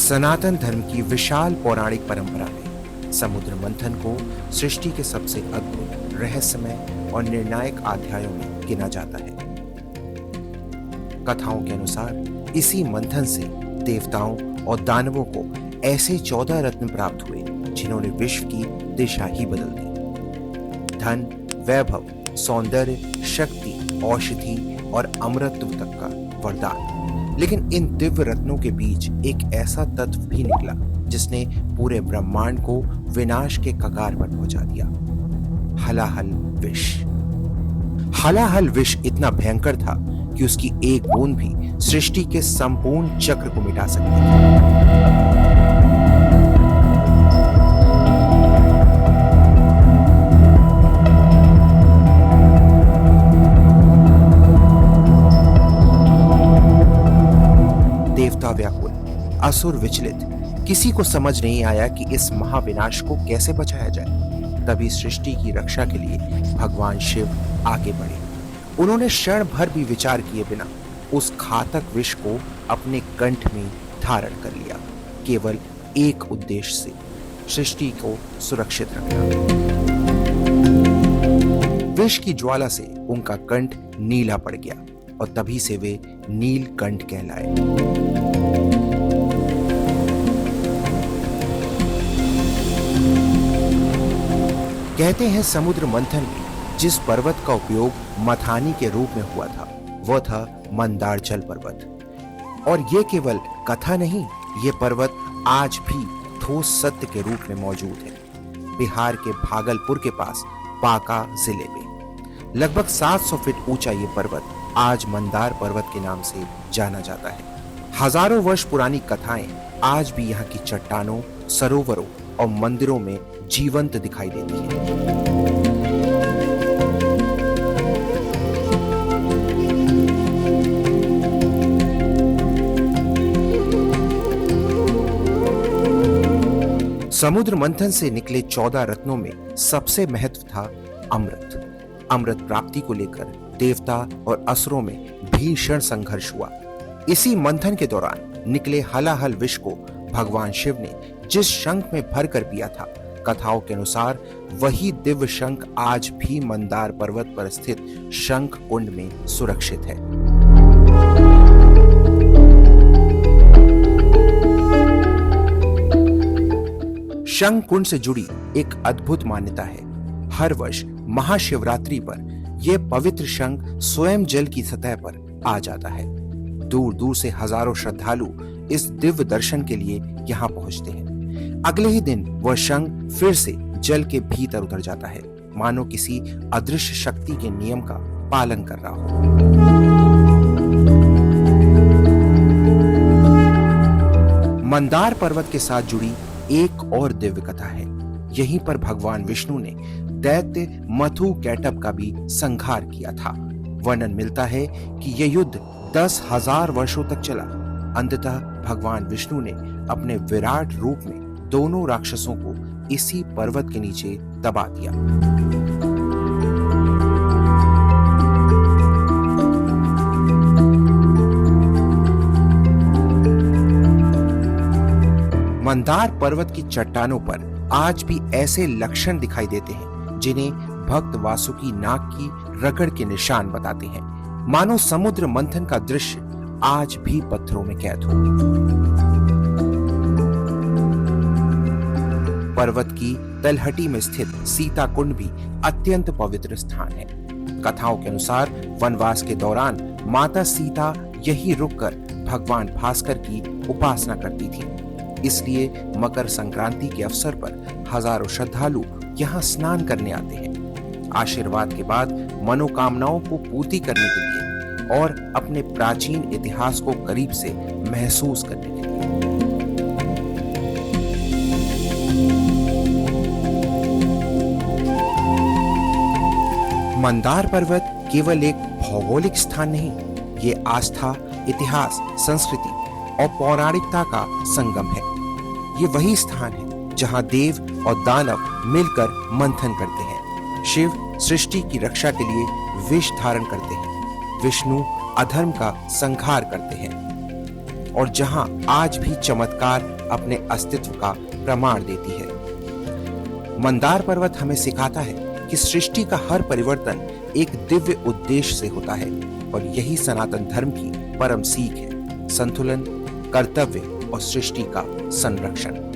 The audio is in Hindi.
सनातन धर्म की विशाल पौराणिक परंपरा में समुद्र मंथन को सृष्टि के सबसे अद्भुत, रहस्यमय और निर्णायक अध्यायों में गिना जाता है। कथाओं के अनुसार इसी मंथन से देवताओं और दानवों को ऐसे 14 रत्न प्राप्त हुए जिन्होंने विश्व की दिशा ही बदल दी। धन, वैभव, सौंदर्य, शक्ति, औषधि और अमरत्व तक का वरदान। लेकिन इन दिव्य रत्नों के बीच एक ऐसा तत्व भी निकला जिसने पूरे ब्रह्मांड को विनाश के कगार पर पहुंचा दिया। हलाहल विष। हलाहल विष इतना भयंकर था कि उसकी एक बूंद भी सृष्टि के संपूर्ण चक्र को मिटा सकती थी। देवता व्याकुल, असुर विचलित, किसी को समझ नहीं आया कि इस महाविनाश को कैसे बचाया जाए। तभी सृष्टि की रक्षा के लिए भगवान शिव आगे बढ़े। उन्होंने क्षण भर भी विचार किए बिना उस घातक विष को अपने कंठ में धारण कर लिया, केवल एक उद्देश्य से, सृष्टि को सुरक्षित रखना। विष की ज्वाला से उनका कंठ नीला पड़ गया और तभी से वे नीलकंठ कहलाए। कहते हैं समुद्र मंथन में जिस पर्वत का उपयोग मथानी के रूप में हुआ था वह था मंदारचल पर्वत। और ये केवल कथा नहीं, ये पर्वत आज भी ठोस सत्य के रूप में मौजूद है। बिहार के भागलपुर के पास बांका जिले में लगभग 700 फीट ऊंचा ये पर्वत आज मंदार पर्वत के नाम से जाना जाता है। हजारों वर्ष पुरानी कथाएं आज भी यहाँ की चट्टानों, सरोवरों और मंदिरों में जीवंत दिखाई देती है। समुद्र मंथन से निकले 14 रत्नों में सबसे महत्व था अमृत। अमृत प्राप्ति को लेकर देवता और असुरों में भीषण संघर्ष हुआ। इसी मंथन के दौरान निकले हलाहल विष को भगवान शिव ने जिस शंख में भरकर पिया था, कथाओं के अनुसार वही दिव्य शंख आज भी मंदार पर्वत पर स्थित शंख कुंड में सुरक्षित है। शंख कुंड से जुड़ी एक अद्भुत मान्यता है। हर वर्ष महाशिवरात्रि पर यह पवित्र शंख स्वयं जल की सतह पर आ जाता है। दूर दूर से हजारों श्रद्धालु इस दिव्य दर्शन के लिए यहाँ पहुंचते हैं। अगले ही दिन वह शंख फिर से जल के भीतर उतर जाता है, मानो किसी अदृश्य शक्ति के नियम का पालन कर रहा हो। मंदार पर्वत के साथ जुड़ी एक और दिव्य कथा है। यहीं पर भगवान विष्णु ने दैत्य मथु कैटभ का भी संहार किया था। वर्णन मिलता है कि यह युद्ध 10,000 वर्षों तक चला। अंततः भगवान विष्णु ने अपने विराट रूप में दोनों राक्षसों को इसी पर्वत के नीचे दबा दिया। मंदार पर्वत की चट्टानों पर आज भी ऐसे लक्षण दिखाई देते हैं जिन्हें भक्त वासुकी नाग की रगड़ के निशान बताते हैं, मानो समुद्र मंथन का दृश्य आज भी पत्थरों में कैद हो। पर्वत की तलहटी में स्थित सीता कुंड भी अत्यंत पवित्र स्थान है। कथाओं के अनुसार वनवास के दौरान माता सीता यही रुककर भगवान भास्कर की उपासना करती थी। इसलिए मकर संक्रांति के अवसर पर हजारों श्रद्धालु यहाँ स्नान करने आते हैं, आशीर्वाद के बाद मनोकामनाओं को पूर्ति करने के लिए और अपने प्राचीन इतिहास को करीब से महसूस करने के लिए। मंदार पर्वत केवल एक भौगोलिक स्थान नहीं, ये आस्था, इतिहास, संस्कृति और पौराणिकता का संगम है। ये वही स्थान है जहां देव और दानव मिलकर मंथन करते हैं। शिव सृष्टि की रक्षा के लिए विष धारण करते हैं, विष्णु अधर्म का संहार करते हैं और जहां आज भी चमत्कार अपने अस्तित्व का प्रमाण देती है। मंदार पर्वत हमें सिखाता है कि सृष्टि का हर परिवर्तन एक दिव्य उद्देश्य से होता है और यही सनातन धर्म की परम सीख है, संतुलन, कर्तव्य और सृष्टि का संरक्षण।